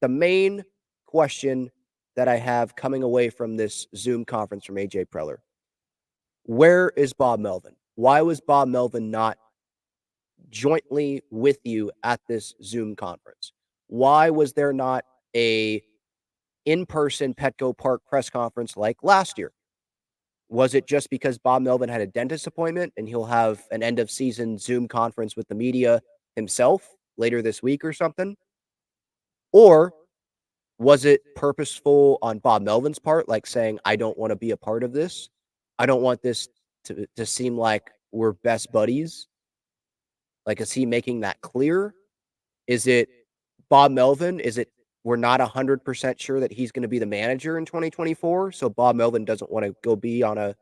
The main question that I have coming away from this Zoom conference from AJ Preller, where is Bob Melvin? Why was Bob Melvin not jointly with you at this Zoom conference? Why was there not a in-person Petco Park press conference like last year? Was it just because Bob Melvin had a dentist appointment and he'll have an end of season Zoom conference with the media himself later this week or something? Or was it purposeful on Bob Melvin's part, like saying, I don't want to be a part of this? I don't want this to seem like we're best buddies. Like, is he making that clear? Is it Bob Melvin? Is it we're not 100% sure that he's going to be the manager in 2024? So Bob Melvin doesn't want to go be on a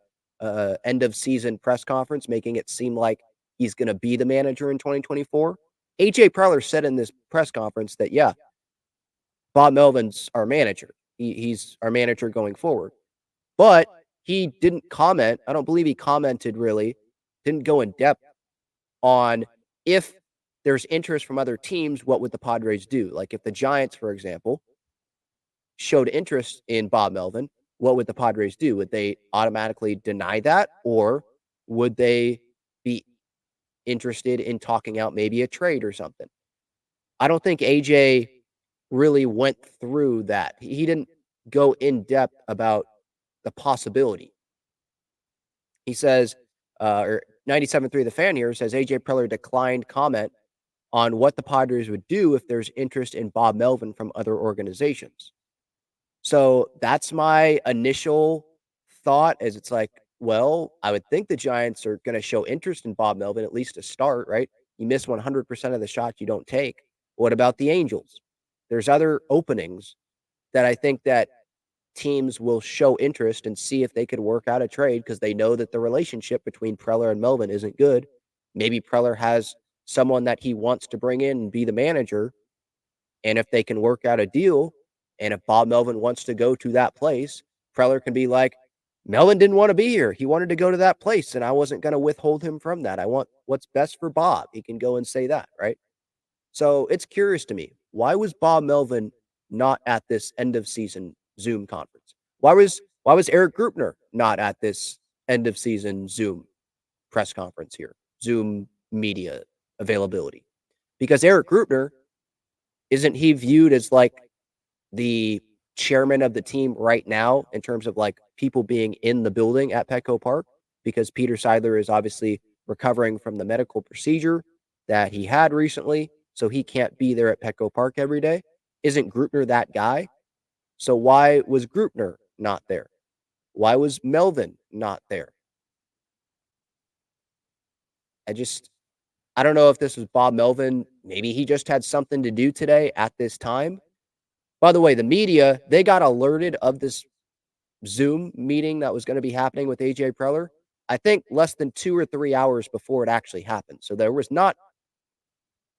end of season press conference, making it seem like he's going to be the manager in 2024. AJ Preller said in this press conference that, yeah, Bob Melvin's our manager. He's our manager going forward. But he didn't comment. I don't believe he commented really, didn't go in depth on if there's interest from other teams, what would the Padres do? Like if the Giants, for example, showed interest in Bob Melvin, what would the Padres do? Would they automatically deny that? Or would they be interested in talking out maybe a trade or something? I don't think AJ really went through that. He didn't go in depth about the possibility. He says, or 97.3 The Fan here says AJ Preller declined comment on what the Padres would do if there's interest in Bob Melvin from other organizations. So that's my initial thought is it's like, well, I would think the Giants are going to show interest in Bob Melvin, at least to start, right? You miss 100% of the shots you don't take. What about the Angels? There's other openings that I think that teams will show interest and see if they could work out a trade because they know that the relationship between Preller and Melvin isn't good. Maybe Preller has someone that he wants to bring in and be the manager. And if they can work out a deal, and if Bob Melvin wants to go to that place, Preller can be like, Melvin didn't want to be here. He wanted to go to that place, and I wasn't going to withhold him from that. I want what's best for Bob. He can go and say that, right? So it's curious to me. Why was Bob Melvin not at this end of season Zoom conference? Why was Eric Grupner not at this end of season Zoom press conference here? Zoom media availability. Because Eric Grupner, isn't he viewed as like the chairman of the team right now in terms of like people being in the building at Petco Park? Because Peter Seidler is obviously recovering from the medical procedure that he had recently, so he can't be there at Petco Park every day. Isn't Grupner that guy? So why was Grupner not there? Why was Melvin not there? I don't know if this was Bob Melvin. Maybe he just had something to do today at this time. By the way, the media, they got alerted of this Zoom meeting that was going to be happening with AJ Preller, I think less than 2 or 3 hours before it actually happened. So there was not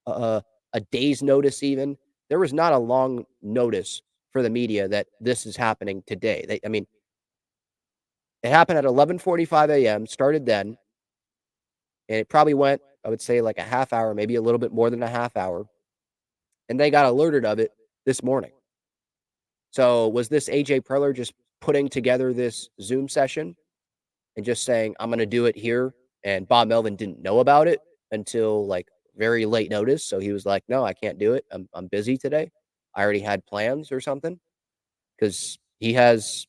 a day's notice even. There was not a long notice for the media that this is happening today. It happened at 11:45 a.m., started then, and it probably went, I would say, like a half hour, maybe a little bit more than a half hour. And they got alerted of it this morning. So was this AJ Preller just putting together this Zoom session and just saying, I'm going to do it here? And Bob Melvin didn't know about it until like very late notice. So he was like, no, I can't do it. I'm busy today. I already had plans or something because he has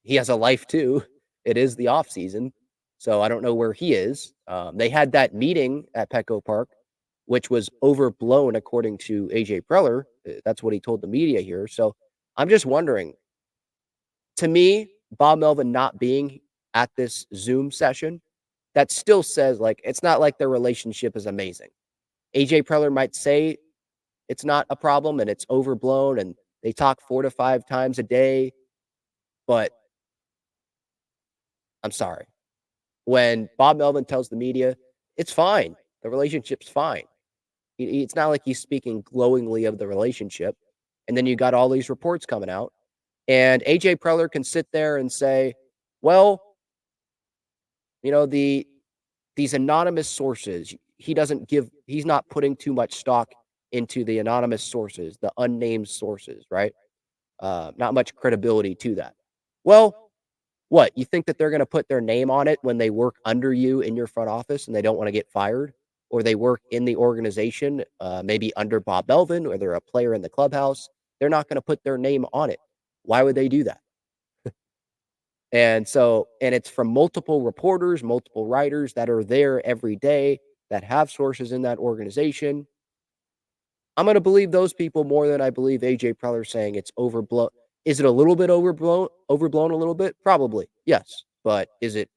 a life too. It is the off season. So I don't know where he is. They had that meeting at Petco Park, which was overblown according to AJ Preller. That's what he told the media here. So I'm just wondering, to me, Bob Melvin not being at this Zoom session, that still says like it's not like their relationship is amazing. AJ Preller might say it's not a problem and it's overblown and they talk 4 to 5 times a day, but I'm sorry. When Bob Melvin tells the media, it's fine. The relationship's fine. It's not like he's speaking glowingly of the relationship. And then you got all these reports coming out. And AJ Preller can sit there and say, well, these anonymous sources, he's not putting too much stock into the anonymous sources, the unnamed sources, right? Not much credibility to that. Well, what? You think that they're gonna put their name on it when they work under you in your front office and they don't wanna get fired? Or they work in the organization, maybe under Bob Melvin, or they're a player in the clubhouse. They're not gonna put their name on it. Why would they do that? And it's from multiple reporters, multiple writers that are there every day that have sources in that organization. I'm gonna believe those people more than I believe AJ Preller saying it's overblown. Is it a little bit overblown a little bit? Probably, yes. But is it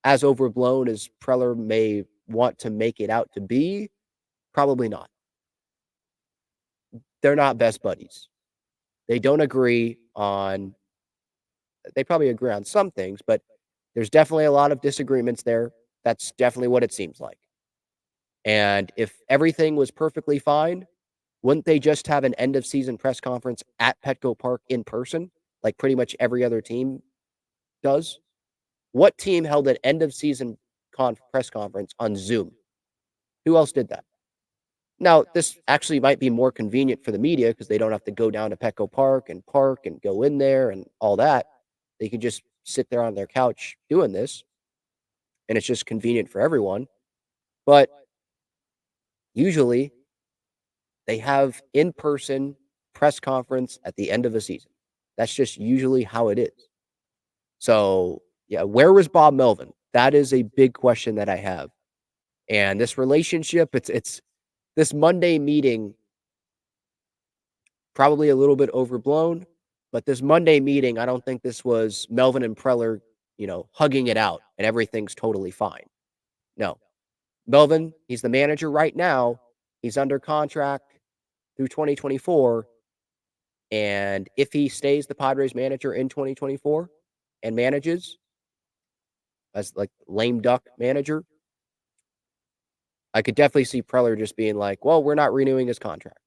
as overblown as Preller may want to make it out to be? Probably not. They're not best buddies. They don't agree on they probably agree on some things, but there's definitely a lot of disagreements there. That's definitely what it seems like. And if everything was perfectly fine, wouldn't they just have an end of season press conference at Petco Park in person, like pretty much every other team does? What team held an end of season press conference on Zoom? Who else did that? Now, this actually might be more convenient for the media because they don't have to go down to Petco Park and go in there and all that. They can just sit there on their couch doing this, and it's just convenient for everyone. But usually they have in-person press conference at the end of a season. That's just usually how it is. So, yeah, where was Bob Melvin? That is a big question that I have. And this relationship, it's this Monday meeting, probably a little bit overblown, but this Monday meeting, I don't think this was Melvin and Preller, hugging it out and everything's totally fine. No. Melvin, he's the manager right now. He's under contract through 2024. And if he stays the Padres manager in 2024 and manages as like lame duck manager, I could definitely see Preller just being like, well, we're not renewing his contract.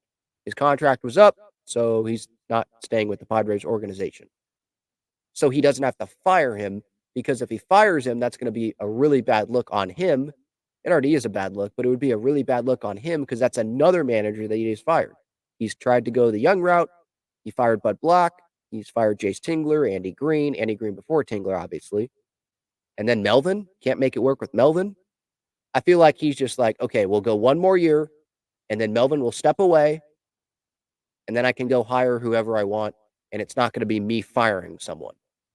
His contract was up, so he's not staying with the Padres organization. So he doesn't have to fire him because if he fires him, that's going to be a really bad look on him. It already is a bad look, but it would be a really bad look on him because that's another manager that he's fired. He's tried to go the young route. He fired Bud Black. He's fired Jace Tingler, Andy Green before Tingler, obviously. And then Melvin, can't make it work with Melvin. I feel like he's just like, okay, we'll go one more year, and then Melvin will step away, and then I can go hire whoever I want, and it's not going to be me firing someone.